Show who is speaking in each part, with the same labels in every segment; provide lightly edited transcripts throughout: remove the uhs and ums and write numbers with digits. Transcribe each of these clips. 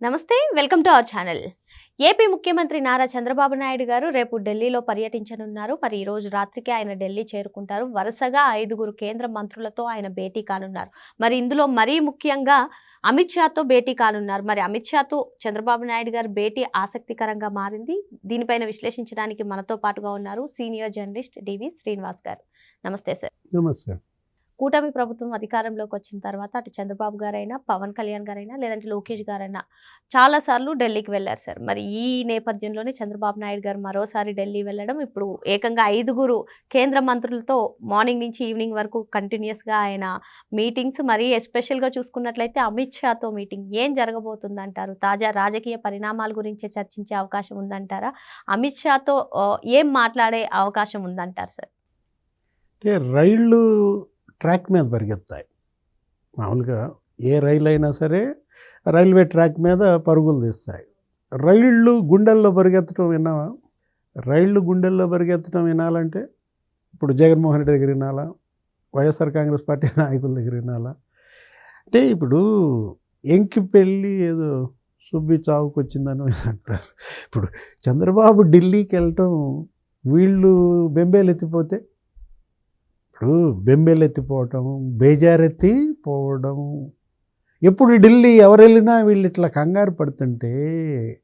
Speaker 1: నమస్తే, welcome to our channel. AP ముఖ్యమంత్రి నారా చంద్రబాబు నాయుడు గారు రేపు ఢిల్లీలో పర్యటించనున్నారు. మరి ఈ రోజు రాత్రికి ఆయన ఢిల్లీ చేరుకుంటారు. వరుసగా 5 కేంద్ర మంత్రులతో ఆయన భేటీ కానున్నారు. మరి ఇందులో మరీ ముఖ్యంగా అమిత్ షాతో భేటీ కానున్నారు. మరి అమిత్ షాతో చంద్రబాబు నాయుడు గారి భేటీ ఆసక్తికరంగా మారింది. దీనిపైన విశ్లేషించడానికి మనతో పాటుగా ఉన్నారు సీనియర్ జర్నలిస్ట్ డివి శ్రీనివాస్ గారు. నమస్తే సార్.
Speaker 2: నమస్తే.
Speaker 1: కూటమి ప్రభుత్వం అధికారంలోకి వచ్చిన తర్వాత అటు చంద్రబాబు గారైనా, పవన్ కళ్యాణ్ గారైనా, లేదంటే లోకేష్ గారైనా చాలాసార్లు ఢిల్లీకి వెళ్ళారు సార్. మరి ఈ నేపథ్యంలోనే చంద్రబాబు నాయుడు గారు మరోసారి ఢిల్లీ వెళ్ళడం, ఇప్పుడు ఏకంగా 5 కేంద్ర మంత్రులతో మార్నింగ్ నుంచి ఈవినింగ్ వరకు కంటిన్యూస్గా ఆయన మీటింగ్స్. మరి ఎస్పెషల్గా చూసుకున్నట్లయితే అమిత్ షాతో మీటింగ్. ఏం జరగబోతుందంటారు? తాజా రాజకీయ పరిణామాల గురించే చర్చించే అవకాశం ఉందంటారా? అమిత్ షాతో ఏం మాట్లాడే అవకాశం ఉందంటారు సార్?
Speaker 2: అంటే రైళ్ళు ట్రాక్ మీద పరిగెత్తాయి. మామూలుగా ఏ రైలు అయినా సరే రైల్వే ట్రాక్ మీద పరుగులు తీస్తాయి. రైళ్ళు గుండెల్లో పరిగెత్తడం విన్నావా? రైళ్ళు గుండెల్లో పరిగెత్తడం వినాలంటే ఇప్పుడు జగన్మోహన్ రెడ్డి దగ్గర వినాలా, వైఎస్ఆర్ కాంగ్రెస్ పార్టీ నాయకుల దగ్గర వినాలా? అంటే ఇప్పుడు ఎంకి పెళ్ళి ఏదో సుబ్బి చావుకు వచ్చిందని అంటారు. ఇప్పుడు చంద్రబాబు ఢిల్లీకి వెళ్ళటం, వీళ్ళు బెంబేలెత్తిపోతే, ఇప్పుడు బెంబేలెత్తిపోవటం, బేజారెత్తిపోవడం, ఎప్పుడు ఢిల్లీ ఎవరు వెళ్ళినా వీళ్ళు ఇట్లా కంగారు పడుతుంటే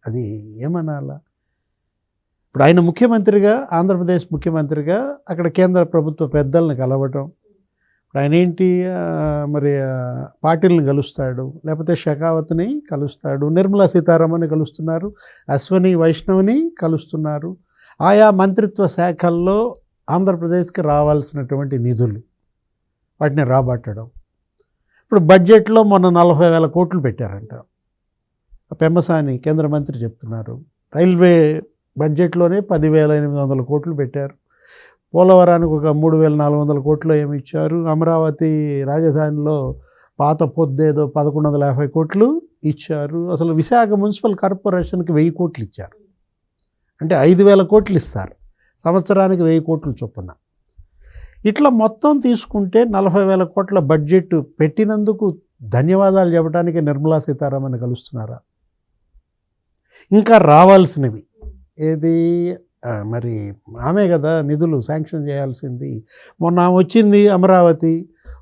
Speaker 2: అది ఏమనాలా? ఇప్పుడు ఆయన ముఖ్యమంత్రిగా, ఆంధ్రప్రదేశ్ ముఖ్యమంత్రిగా అక్కడ కేంద్ర ప్రభుత్వ పెద్దలను కలవటం, ఇప్పుడు ఆయన ఏంటి మరి పాటిల్ని కలుస్తాడు, లేకపోతే షెకావత్ని కలుస్తాడు, నిర్మలా సీతారామన్ని కలుస్తున్నారు, అశ్వని వైష్ణవ్ని కలుస్తున్నారు. ఆయా మంత్రిత్వ శాఖల్లో ఆంధ్రప్రదేశ్కి రావాల్సినటువంటి నిధులు వాటిని రాబట్టడం. ఇప్పుడు బడ్జెట్లో మొన్న 40,000 కోట్లు పెట్టారంట. పెమ్మసాని కేంద్ర మంత్రి చెప్తున్నారు. రైల్వే బడ్జెట్లోనే 10,800 కోట్లు పెట్టారు. పోలవరానికి ఒక 3,400 కోట్లు ఏమి ఇచ్చారు. అమరావతి రాజధానిలో పాత పొద్దేదో 1,150 కోట్లు ఇచ్చారు. అసలు విశాఖ మున్సిపల్ కార్పొరేషన్కి 1000 కోట్లు ఇచ్చారు. అంటే 5,000 కోట్లు ఇస్తారు, సంవత్సరానికి 1000 కోట్లు చొప్పున. ఇట్లా మొత్తం తీసుకుంటే 40,000 కోట్ల బడ్జెట్ పెట్టినందుకు ధన్యవాదాలు చెప్పడానికి నిర్మలా సీతారామన్ కలుస్తున్నారా? ఇంకా రావాల్సినవి ఏది మరి ఆమె కదా నిధులు శాంక్షన్ చేయాల్సింది. మొన్న ఆమె వచ్చింది అమరావతి,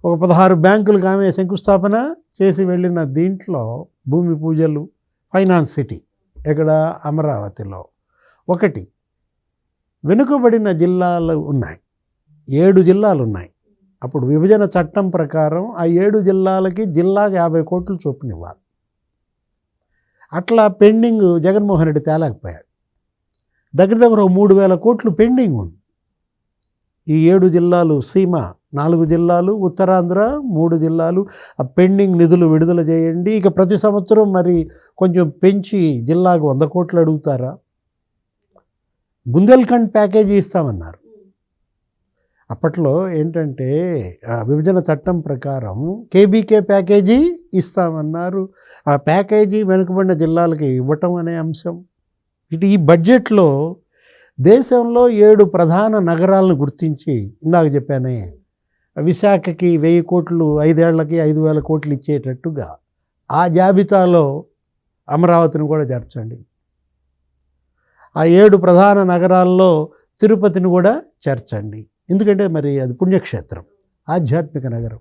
Speaker 2: ఒక 16 బ్యాంకులకు ఆమె శంకుస్థాపన చేసి వెళ్ళిన దీంట్లో భూమి పూజలు, ఫైనాన్స్ సిటీ ఎక్కడ అమరావతిలో. ఒకటి వెనుకబడిన జిల్లాలు ఉన్నాయి, 7 జిల్లాలు ఉన్నాయి. అప్పుడు విభజన చట్టం ప్రకారం ఆ 7 జిల్లాలకి జిల్లాకి 50 కోట్లు చొప్పున ఇవ్వాలి. అట్లా పెండింగ్ జగన్మోహన్ రెడ్డి తేలేకపోయాడు. దగ్గర 3,000 కోట్లు పెండింగ్ ఉంది. ఈ 7 జిల్లాలు సీమ, 4 జిల్లాలు ఉత్తరాంధ్ర, 3 జిల్లాలు ఆ పెండింగ్ నిధులు విడుదల చేయండి. ఇక ప్రతి సంవత్సరం మరి కొంచెం పెంచి జిల్లాకు 100 కోట్లు అడుగుతారా? బుందేల్ఖండ్ ప్యాకేజీ ఇస్తామన్నారు. అప్పట్లో ఏంటంటే విభజన చట్టం ప్రకారం కేబీకే ప్యాకేజీ ఇస్తామన్నారు. ఆ ప్యాకేజీ వెనుకబడిన జిల్లాలకి ఇవ్వటం అనే అంశం. ఇటు ఈ బడ్జెట్లో దేశంలో 7 ప్రధాన నగరాలను గుర్తించి, ఇందాక చెప్పానే విశాఖకి 1000 కోట్లు, 5 ఏళ్లకి 5,000 కోట్లు ఇచ్చేటట్టుగా ఆ జాబితాలో అమరావతిని కూడా చేర్చండి. ఆ 7 ప్రధాన నగరాల్లో తిరుపతిని కూడా చేర్చండి. ఎందుకంటే మరి అది పుణ్యక్షేత్రం, ఆధ్యాత్మిక నగరం.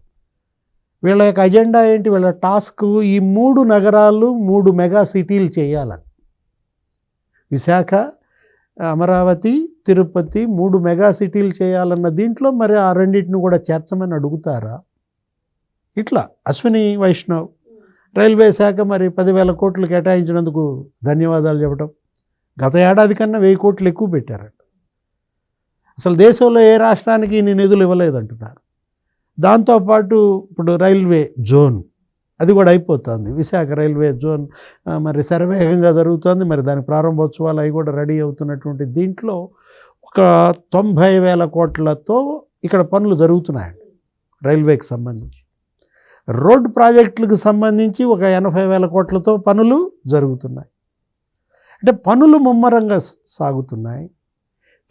Speaker 2: వీళ్ళ యొక్క అజెండా ఏంటి? వీళ్ళ టాస్క్ ఈ 3 నగరాలు 3 మెగా సిటీలు చేయాలని. విశాఖ, అమరావతి, తిరుపతి 3 మెగా సిటీలు చేయాలన్న దీంట్లో మరి ఆ రెండింటిని కూడా చేర్చమని అడుగుతారా? ఇట్లా అశ్విని వైష్ణవ్ రైల్వే శాఖ మరి 10,000 కోట్లు కేటాయించినందుకు ధన్యవాదాలు చెప్పడం. గత ఏడాది కన్నా 1000 కోట్లు ఎక్కువ పెట్టారంట. అసలు దేశంలో ఏ రాష్ట్రానికి ఇన్ని నిధులు ఇవ్వలేదంటున్నారు. దాంతోపాటు ఇప్పుడు రైల్వే జోన్ అది కూడా అయిపోతుంది. విశాఖ రైల్వే జోన్ మరి శరవేగంగా జరుగుతుంది. మరి దాని ప్రారంభోత్సవాలు అవి కూడా రెడీ అవుతున్నటువంటి దీంట్లో ఒక 90,000 కోట్లతో ఇక్కడ పనులు జరుగుతున్నాయండి రైల్వేకి సంబంధించి. రోడ్డు ప్రాజెక్టులకు సంబంధించి ఒక 80,000 కోట్లతో పనులు జరుగుతున్నాయి. అంటే పనులు ముమ్మరంగా సాగుతున్నాయి.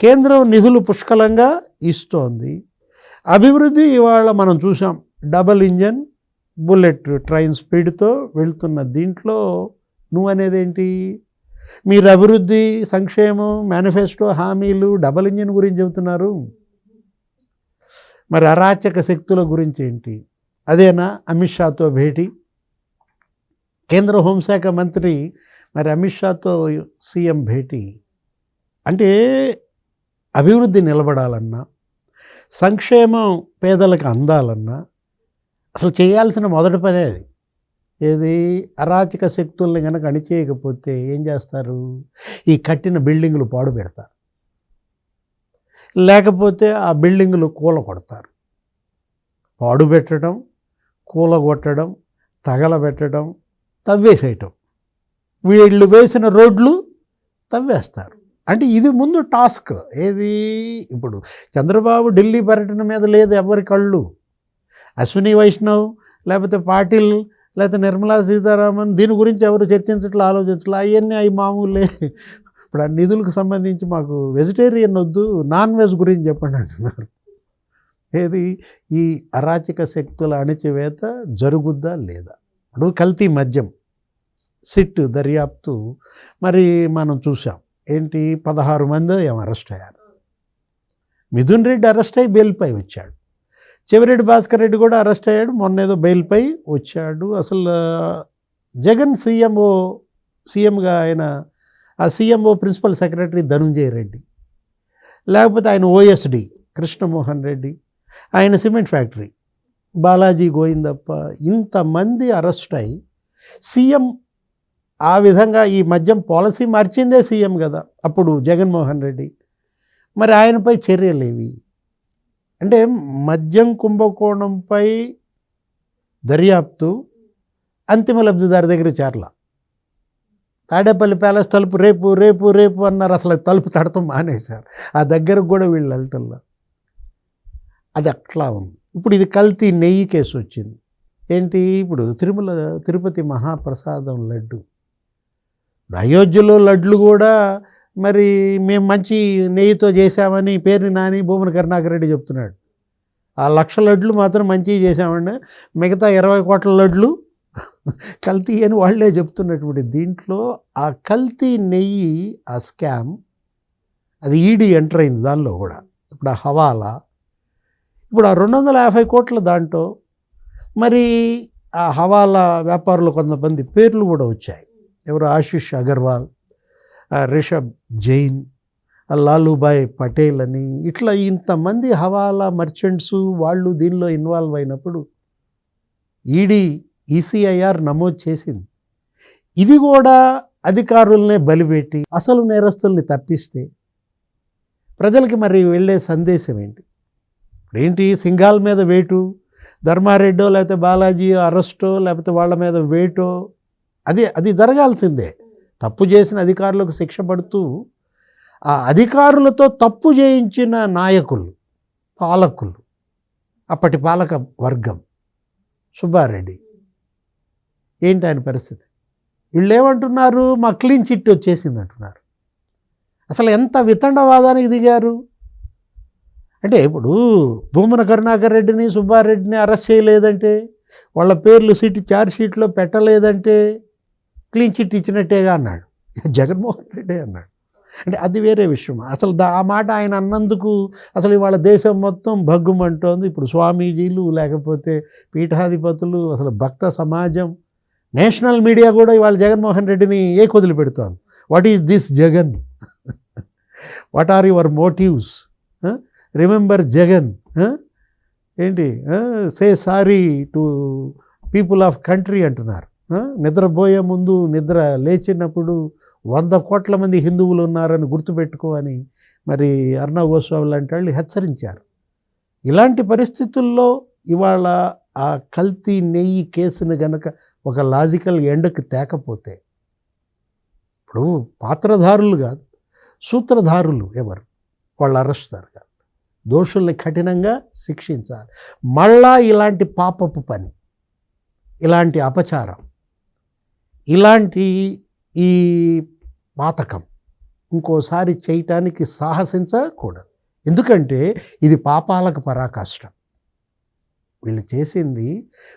Speaker 2: కేంద్రం నిధులు పుష్కలంగా ఇస్తోంది. అభివృద్ధి ఇవాళ మనం చూసాం, డబల్ ఇంజన్ బుల్లెట్ ట్రైన్ స్పీడ్తో వెళ్తున్న దీంట్లో నువ్వు అనేదేంటి? మీరు అభివృద్ధి, సంక్షేమం, మేనిఫెస్టో, హామీలు, డబల్ ఇంజిన్ గురించి చెబుతున్నారు. మరి అరాచక శక్తుల గురించి ఏంటి? అదేనా అమిత్ షాతో భేటీ? కేంద్ర హోంశాఖ మంత్రి మరి అమిత్ షాతో సీఎం భేటీ అంటే అభివృద్ధి నిలబడాలన్నా, సంక్షేమం పేదలకు అందాలన్నా అసలు చేయాల్సిన మొదటి పనే అది. ఏది? అరాచక శక్తుల్ని కనుక అణిచేయకపోతే ఏం చేస్తారు? ఈ కట్టిన బిల్డింగులు పాడు పెడతారు, లేకపోతే ఆ బిల్డింగులు కూలగొడతారు. పాడు పెట్టడం, కూలగొట్టడం, తగలబెట్టడం, తవ్వేసేయటం. వీళ్ళు వేసిన రోడ్లు తవ్వేస్తారు. అంటే ఇది ముందు టాస్క్. ఏది? ఇప్పుడు చంద్రబాబు ఢిల్లీ పర్యటన మీద లేదు ఎవరి కళ్ళు. అశ్విని వైష్ణవ్, లేకపోతే పాటిల్, లేకపోతే నిర్మలా సీతారామన్ దీని గురించి ఎవరు చర్చించట్లా, ఆలోచించట్లా. అవన్నీ అవి మామూలే. ఇప్పుడు ఆ నిధులకు సంబంధించి మాకు వెజిటేరియన్ వద్దు, నాన్ వెజ్ గురించి చెప్పండి అంటున్నారు. ఏది? ఈ అరాచక శక్తుల అణిచివేత జరుగుద్దా లేదా? ఇప్పుడు కల్తీ మద్యం సిట్ దర్యాప్తు మరి మనం చూసాం. ఏంటి? 16 మంది ఏమో అరెస్ట్ అయ్యారు. మిథున్ రెడ్డి అరెస్ట్ అయ్యి బెయిల్పై వచ్చాడు. చెవిరెడ్డి భాస్కర్ రెడ్డి కూడా అరెస్ట్ అయ్యాడు, మొన్న ఏదో బెయిల్పై వచ్చాడు. అసలు జగన్ సీఎంగా ఆయన ఆ CMO principal secretary Dhanunjaya Reddy, లేకపోతే ఆయన ఓఎస్డి కృష్ణమోహన్ రెడ్డి, ఆయన సిమెంట్ ఫ్యాక్టరీ బాలాజీ గోవిందప్ప, ఇంతమంది అరెస్ట్ అయ్యి సీఎం ఆ విధంగా ఈ మద్యం పాలసీ మార్చిందే సీఎం కదా అప్పుడు జగన్మోహన్ రెడ్డి. మరి ఆయనపై చర్యలేవి? అంటే మద్యం కుంభకోణంపై దర్యాప్తు అంతిమ లబ్ధిదారి దగ్గర చేరల. తాడేపల్లి ప్యాలెస్ తలుపు రేపు రేపు రేపు అన్నారు, అసలు తలుపు తడతం మానేశారు. ఆ దగ్గరకు కూడా వీళ్ళు వెళ్ళటంలా. అది అట్లా ఉంది. ఇప్పుడు ఇది కల్తీ నెయ్యి కేసు వచ్చింది. ఏంటి? ఇప్పుడు తిరుపతి మహాప్రసాదం లడ్డు, అయోధ్యలో లడ్లు కూడా మరి మేము మంచి నెయ్యితో చేశామని పేరుని నాని భూమన కరుణాకర్ రెడ్డి చెప్తున్నాడు. ఆ 1,00,000 లడ్లు మాత్రం మంచిగా చేశామండి, మిగతా 20 కోట్ల లడ్లు కల్తీ అని వాళ్ళే చెప్తున్నటువంటి దీంట్లో ఆ కల్తీ నెయ్యి, ఆ స్కామ్, అది ఈడీ ఎంటర్ అయింది దానిలో కూడా. ఇప్పుడు ఆ హవాలా, ఇప్పుడు ఆ 250 కోట్ల దాంట్లో మరి ఆ హవాలా వ్యాపారులు కొంతమంది పేర్లు కూడా వచ్చాయి. ఎవరు? ఆశిష్ అగర్వాల్, రిషబ్ జైన్, లాలూభాయ్ పటేల్ అని, ఇట్లా ఇంతమంది హవాలా మర్చెంట్స్ వాళ్ళు దీనిలో ఇన్వాల్వ్ అయినప్పుడు ఈడీ ఈసీఐఆర్ నమోదు చేసింది. ఇది కూడా అధికారులనే బలిపెట్టి అసలు నేరస్తుల్ని తప్పిస్తే ప్రజలకి మరి వెళ్ళే సందేశం ఏంటి? ఏంటి? సింగాల్ మీద వేటు, ధర్మారెడ్డో లేకపోతే బాలాజీ అరెస్టో లేకపోతే వాళ్ళ మీద వేటో, అది జరగాల్సిందే. తప్పు చేసిన అధికారులకు శిక్ష పడుతూ ఆ అధికారులతో తప్పు చేయించిన నాయకులు, పాలకులు, అప్పటి పాలక వర్గం, సుబ్బారెడ్డి, ఏంటి ఆయన పరిస్థితి? వీళ్ళు ఏమంటున్నారు? మా క్లీన్ చిట్ వచ్చేసింది అంటున్నారు. అసలు ఎంత వితండవాదానికి దిగారు అంటే, ఇప్పుడు భూమన కరుణాకర్ రెడ్డిని, సుబ్బారెడ్డిని అరెస్ట్ చేయలేదంటే, వాళ్ళ పేర్లు ఛార్జ్ షీట్లో పెట్టలేదంటే క్లీన్ చిట్ ఇచ్చినట్టేగా అన్నాడు జగన్మోహన్ రెడ్డి అన్నాడు. అంటే అది వేరే విషయం. అసలు ఆ మాట ఆయన అన్నందుకు అసలు ఇవాళ దేశం మొత్తం భగ్గుమంటోంది. ఇప్పుడు స్వామీజీలు, లేకపోతే పీఠాధిపతులు, అసలు భక్త సమాజం, నేషనల్ మీడియా కూడా ఇవాళ జగన్మోహన్ రెడ్డిని వదిలి పెడుతోంది. What is this Jagan? What are your motives? Remember Jagan. ఏంటి? Say sorry to people of country అంటున్నారు. నిద్రపోయే ముందు, నిద్ర లేచినప్పుడు 100 కోట్ల మంది హిందువులు ఉన్నారని గుర్తుపెట్టుకో అని మరి అర్ణవ్ గోస్వామి లాంటి వాళ్ళు హెచ్చరించారు. ఇలాంటి పరిస్థితుల్లో ఇవాళ ఆ కల్తీ నెయ్యి కేసును గనక ఒక లాజికల్ ఎండ్కి తేకపోతే, ఇప్పుడు పాత్రధారులు కాదు, సూత్రధారులు ఎవరు వాళ్ళు అరెస్ట్ జరగాలి, దోషుల్ని కఠినంగా శిక్షించాలి. మళ్ళా ఇలాంటి పాపపు పని, ఇలాంటి అపచారం, ఇలాంటి ఈ పాతకం ఇంకోసారి చేయటానికి సాహసించకూడదు. ఎందుకంటే ఇది పాపాలకు పరాకాష్ట. వీళ్ళు చేసింది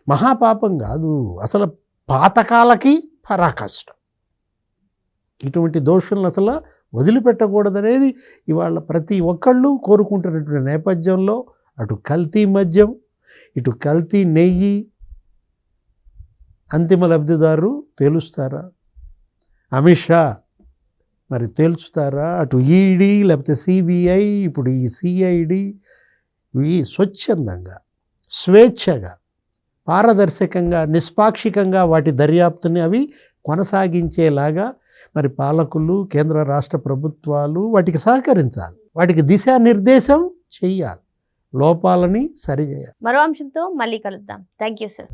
Speaker 2: మహాపాపం కాదు, అసలు పాతకాలకి పరాకాష్ట. ఇటువంటి దోషులను అసలు వదిలిపెట్టకూడదనేది ఇవాళ ప్రతి ఒక్కళ్ళు కోరుకుంటున్నటువంటి నేపథ్యంలో అటు కల్తీ మద్యం, ఇటు కల్తీ నెయ్యి అంతిమ లబ్ధిదారు తేలుస్తారా? అమిత్ షా మరి తేల్చుతారా? అటు ఈడీ లేకపోతే సిబిఐ, ఇప్పుడు ఈ సిఐడి, ఇవి స్వచ్ఛందంగా, స్వేచ్ఛగా, పారదర్శకంగా, నిష్పాక్షికంగా వాటి దర్యాప్తుని అవి కొనసాగించేలాగా మరి పాలకులు, కేంద్ర రాష్ట్ర ప్రభుత్వాలు వాటికి సహకరించాలి, వాటికి దిశానిర్దేశం చెయ్యాలి, లోపాలని సరిచేయాలి.
Speaker 1: మరో అంశంతో మళ్ళీ కలుద్దాం. Thank you sir.